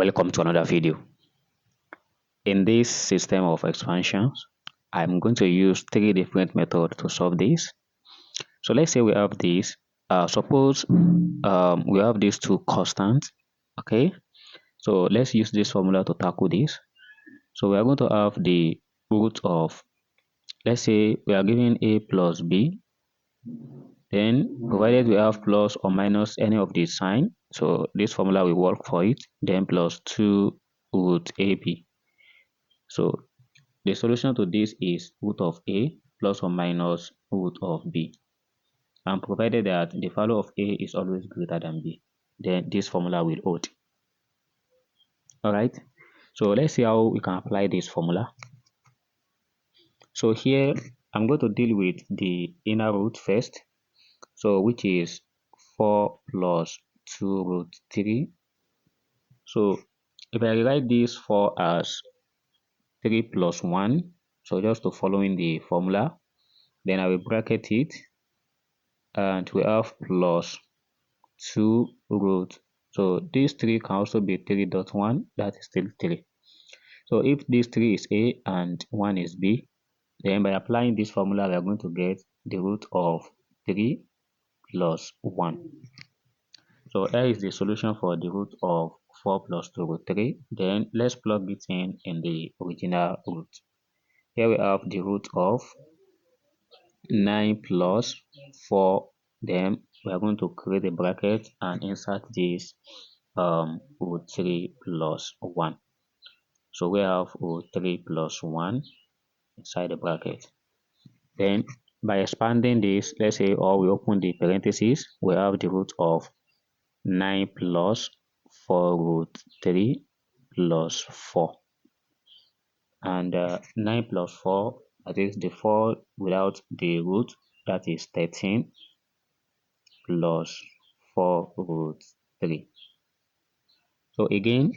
Welcome to another video. In this system of expansions, I'm going to use three different methods to solve this. So let's say we have this. Suppose we have these two constants. Okay. So let's use this formula to tackle this. So we are going to have the root of, let's say we are given a plus b. Then provided we have plus or minus any of the sign, so this formula will work for it. Then plus 2 root ab. So the solution to this is root of a plus or minus root of b. And provided that the value of a is always greater than b, then this formula will hold. Alright, so let's see how we can apply this formula. So here I'm going to deal with the inner root first, so which is 4 plus 2 root 3. So if I rewrite this 4 as 3 plus 1, so just to follow in the formula, then I will bracket it, and we have plus 2 root. So this 3 can also be 3.1, that is still 3. So if this 3 is a and 1 is b, then by applying this formula we are going to get the root of 3 plus 1. So here is the solution for the root of 4 plus 2 root 3. Then let's plug it in the original root. Here we have the root of 9 plus 4. Then we are going to create a bracket and insert this root 3 plus 1. So we have root 3 plus 1 inside the bracket. Then by expanding this, let's say, or we open the parentheses, we have the root of 9 plus 4 root 3 plus 4. And 9 plus 4, that is the 4 without the root, that is 13 plus 4 root 3. So again,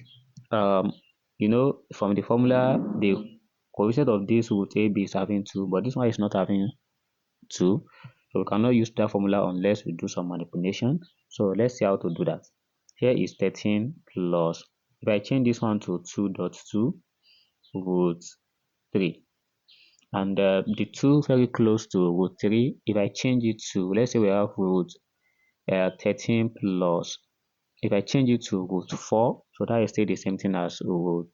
from the formula, the coefficient of this root AB is having 2, but this one is not having 2. So we cannot use that formula unless we do some manipulation. So let's see how to do that. Here is 13 plus, if I change this one to 2.2 root 3. And the 2 very close to root 3, if I change it to, let's say we have root 13 plus, if I change it to root 4, so that is still the same thing as root,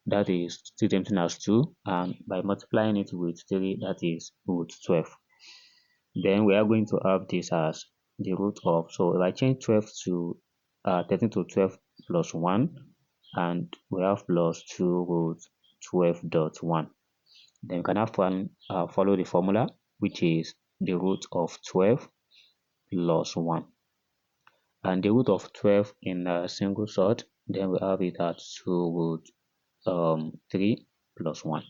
that is still the same thing as 2, and by multiplying it with 3, that is root 12. Then we are going to have this as the root of, so if I change 12 to 13 to 12 plus 1, and we have plus 2 root 12.1. Then we can have one follow the formula, which is the root of 12 plus 1. And the root of 12 in a single sort, then we have it at 2 root 3 plus 1.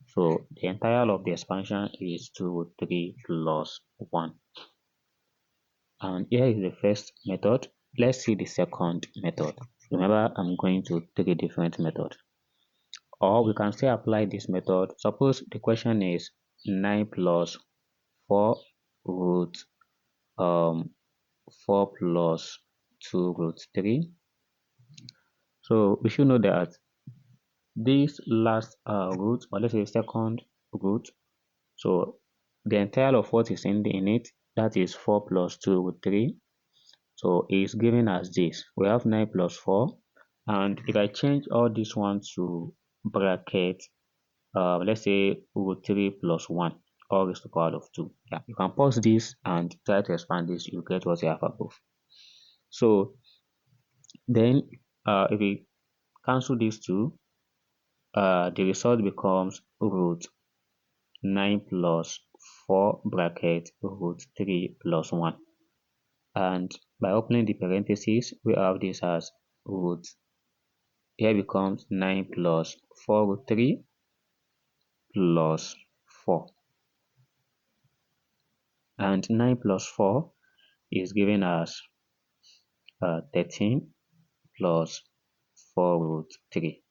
So the entire of the expansion is 2 root 3 plus 1. And here is the first method. Let's see the second method. Remember, I'm going to 3 different methods. Or we can still apply this method. Suppose the question is 9 plus 4 root 4 plus 2 root 3. So we should know that this last root, or let's say second root, so the entire of what is in it, that is 4 plus 2 root 3. So is given as this. We have 9 plus 4, and if I change all this one to bracket, let's say root 3 plus 1, all raised to the power of 2. Yeah, you can pause this and try to expand this, you get what you have above. So then if we cancel these two, the result becomes root 9 plus 4 bracket root 3 plus 1. And by opening the parentheses, we have this as root, here becomes 9 plus 4 root 3 plus 4. And 9 plus 4 is given as 13 plus 4 root 3.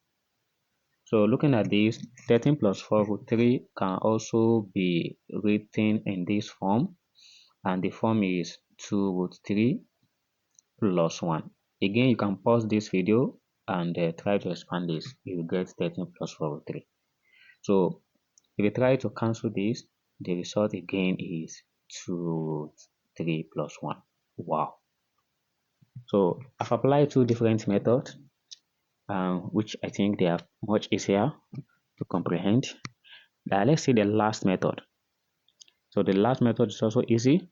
So looking at this, 13 plus 4 root 3 can also be written in this form, and the form is 2 root 3 plus 1. Again, you can pause this video and try to expand this. You will get 13 plus 4 root 3. So if you try to cancel this, the result again is 2 root 3 plus 1. Wow. So I've applied two different methods, which I think they are much easier to comprehend. Let's see the last method. So the last method is also easy.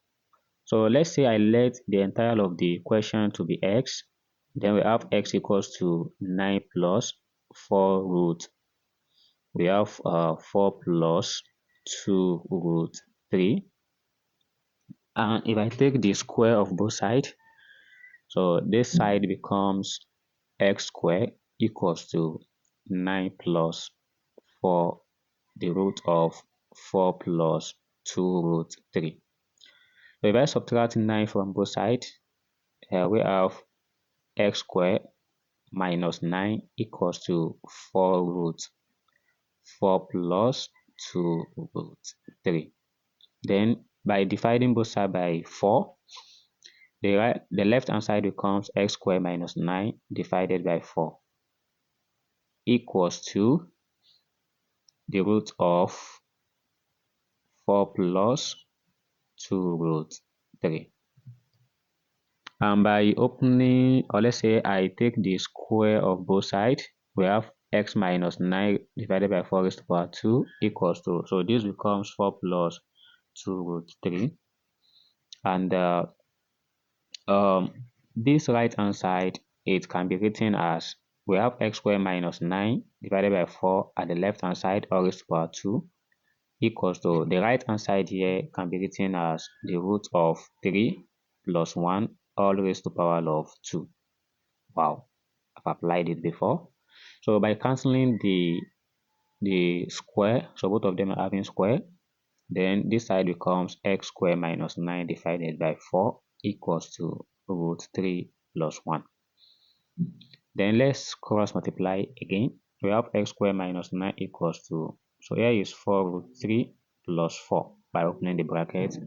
So let's say I let the entire of the question to be x. Then we have x equals to 9 plus 4 root. We have 4 plus 2 root 3. And if I take the square of both sides, so this side becomes x squared equals to 9 plus 4, the root of 4 plus 2 root 3. So if I subtract 9 from both sides, we have x squared minus 9 equals to 4 root 4 plus 2 root 3. Then by dividing both sides by 4, the left hand side becomes x squared minus 9 divided by 4 equals to the root of 4 plus 2 root 3. And by opening, or let's say I take the square of both sides, we have x minus 9 divided by 4 raised to the power 2 equals to, so this becomes 4 plus 2 root 3. And this right hand side, it can be written as, we have x squared minus 9 divided by 4 at the left hand side, or raised to the power 2 equals to, the right hand side here can be written as the root of 3 plus 1 all raised to the power of 2. Wow, I've applied it before. So by cancelling the square, so both of them are having square, then this side becomes x squared minus 9 divided by 4 equals to root 3 plus 1. Then let's cross multiply again. We have x squared minus 9 equals to, so here is 4 root 3 plus 4 by opening the bracket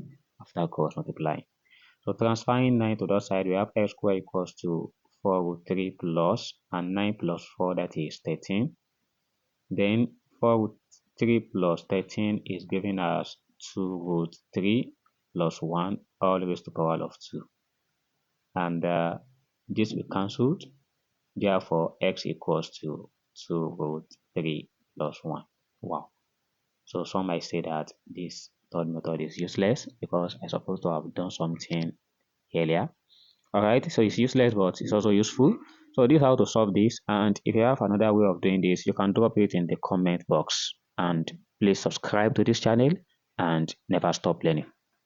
after cross multiplying. So transferring 9 to that side, we have x squared equals to 4 root 3 plus, and 9 plus 4, that is 13. Then 4 root 3 plus 13 is giving us 2 root 3 plus 1 all raised to the power of 2. And this will be cancelled. Therefore, x equals to 2 root 3 plus 1. Wow. So some might say that this third method is useless because I'm supposed to have done something earlier. Alright, so it's useless, but it's also useful. So this is how to solve this, and if you have another way of doing this, you can drop it in the comment box. And please subscribe to this channel and never stop learning.